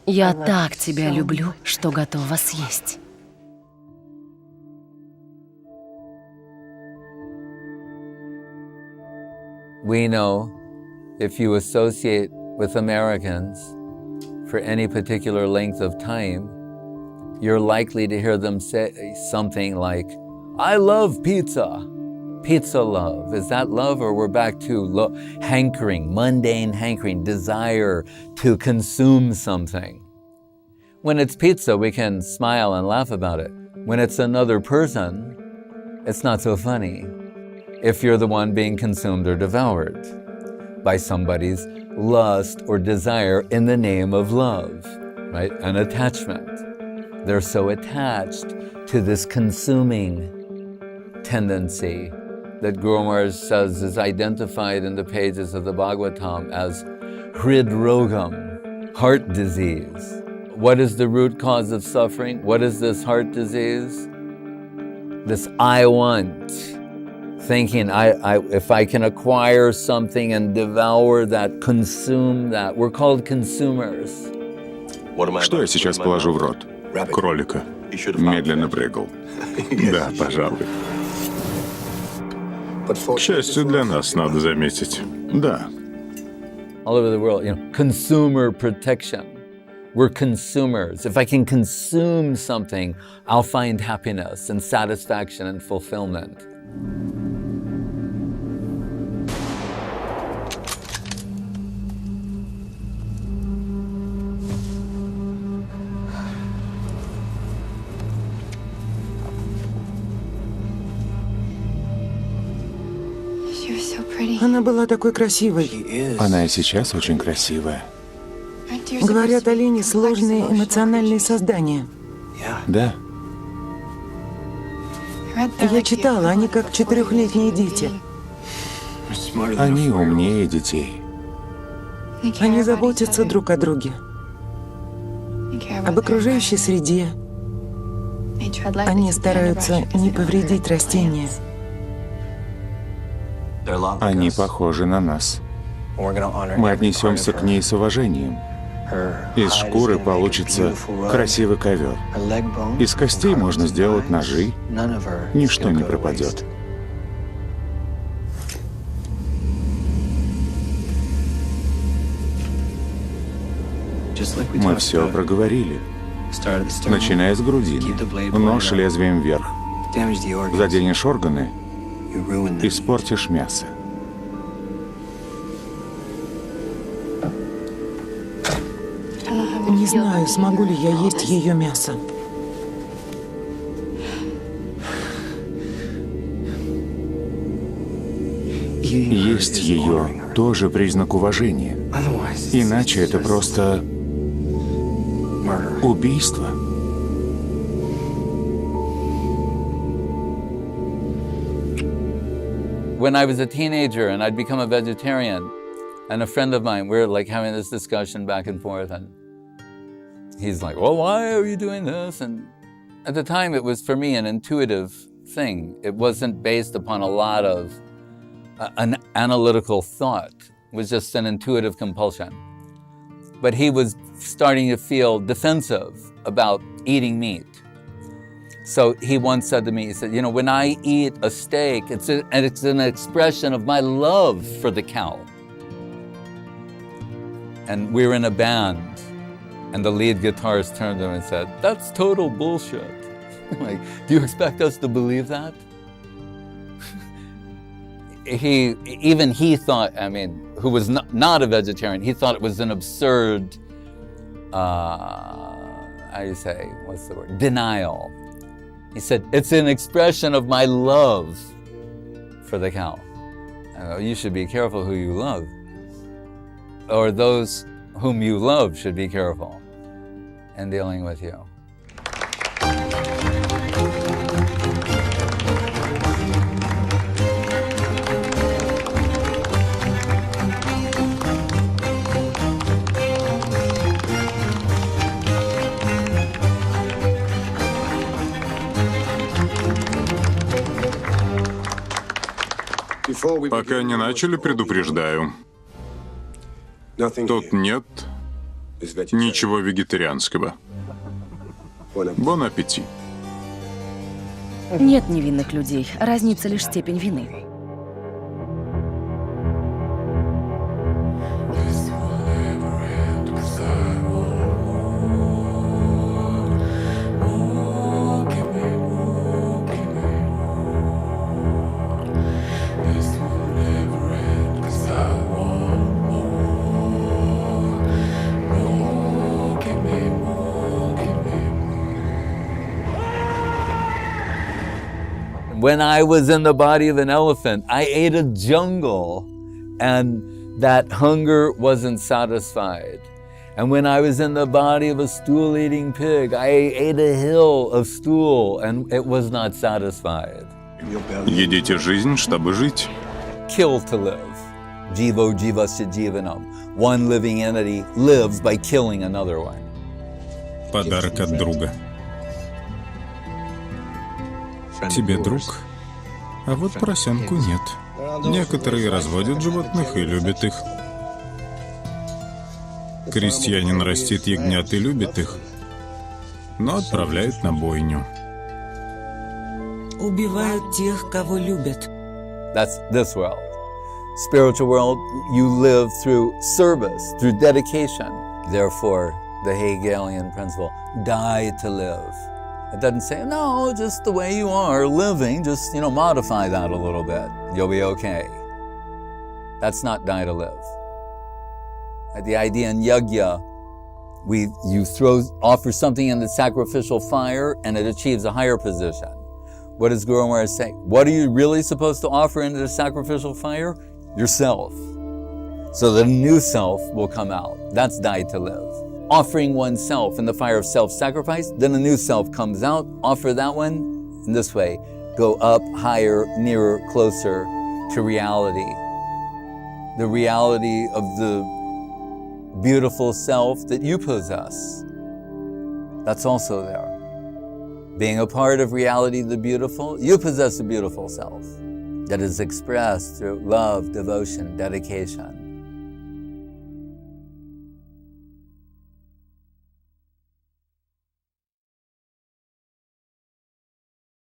Я так тебя люблю, что готова съесть. We know if you associate with Americans for any particular length of time, you're likely to hear them say something like, I love pizza. Pizza love. Is that love, or we're back to hankering, mundane hankering, desire to consume something? When it's pizza, we can smile and laugh about it. When it's another person, it's not so funny. If you're the one being consumed or devoured by somebody's lust or desire in the name of love, right? An attachment. They're so attached to this consuming tendency that Guru Maharaj says is identified in the pages of the Bhagavatam as hridrogam, heart disease. What is the root cause of suffering? What is this heart disease? This I want, thinking if I can acquire something and devour that, consume that. We're called consumers. Что я сейчас положу в рот? Кролика. Медленно прыгал. Да, пожалуй. К счастью для нас, надо заметить. Да. All over the world, consumer protection. We're consumers. If I can consume something, I'll find happiness and satisfaction and fulfillment. Она была такой красивой. Она и сейчас очень красивая. Говорят, олени — сложные эмоциональные создания. Да. Я читала, они как 4-летние дети. Они умнее детей. Они заботятся друг о друге, об окружающей среде. Они стараются не повредить растения. Они похожи на нас. Мы отнесемся к ней с уважением. Из шкуры получится красивый ковер. Из костей можно сделать ножи. Ничто не пропадет. Мы все проговорили. Начиная с грудины. Нож лезвием вверх. Заденешь органы, испортишь мясо. Не знаю, смогу ли я есть ее мясо. Есть ее тоже признак уважения. Иначе это просто убийство. When I was a teenager and I'd become a vegetarian, and a friend of mine, we were like having this discussion back and forth, and he's like, well, why are you doing this? And at the time, it was for me an intuitive thing. It wasn't based upon a lot of an analytical thought. It was just an intuitive compulsion. But he was starting to feel defensive about eating meat. So he once said to me, he said, when I eat a steak, it's an expression of my love for the cow. And we were in a band, and the lead guitarist turned to him and said, that's total bullshit. Like, do you expect us to believe that? He thought, who was not a vegetarian, he thought it was an absurd, denial. He said, it's an expression of my love for the cow. You should be careful who you love. Or those whom you love should be careful in dealing with you. Пока не начали, предупреждаю. Тут нет Ничего вегетарианского. Бон аппетит. Нет невинных людей, разница лишь степень вины. When I was in the body of an elephant, I ate a jungle, and that hunger wasn't satisfied. And when I was in the body of a stool-eating pig, I ate a hill of stool, and it was not satisfied. Едите жизнь, чтобы жить. Kill to live. Jivo jivasya jivanam. One living entity lives by killing another one. Подарок от друга. Тебе друг, а вот поросенку нет. Некоторые разводят животных и любят их. Крестьянин растит ягнят и любит их, но отправляет на бойню. Убивают тех, кого любят. That's this world. Spiritual world, you live through service, through dedication. Therefore, the Hegelian principle, die to live. It doesn't say, no, just the way you are living, just, modify that a little bit. You'll be okay. That's not die to live. The idea in yajna, you offer something in the sacrificial fire and it achieves a higher position. What does Guru Maharaj say? What are you really supposed to offer into the sacrificial fire? Yourself. So the new self will come out. That's die to live. Offering oneself in the fire of self-sacrifice, then a new self comes out, offer that one, in this way, go up, higher, nearer, closer to reality. The reality of the beautiful self that you possess. That's also there. Being a part of reality, the beautiful, you possess a beautiful self that is expressed through love, devotion, dedication.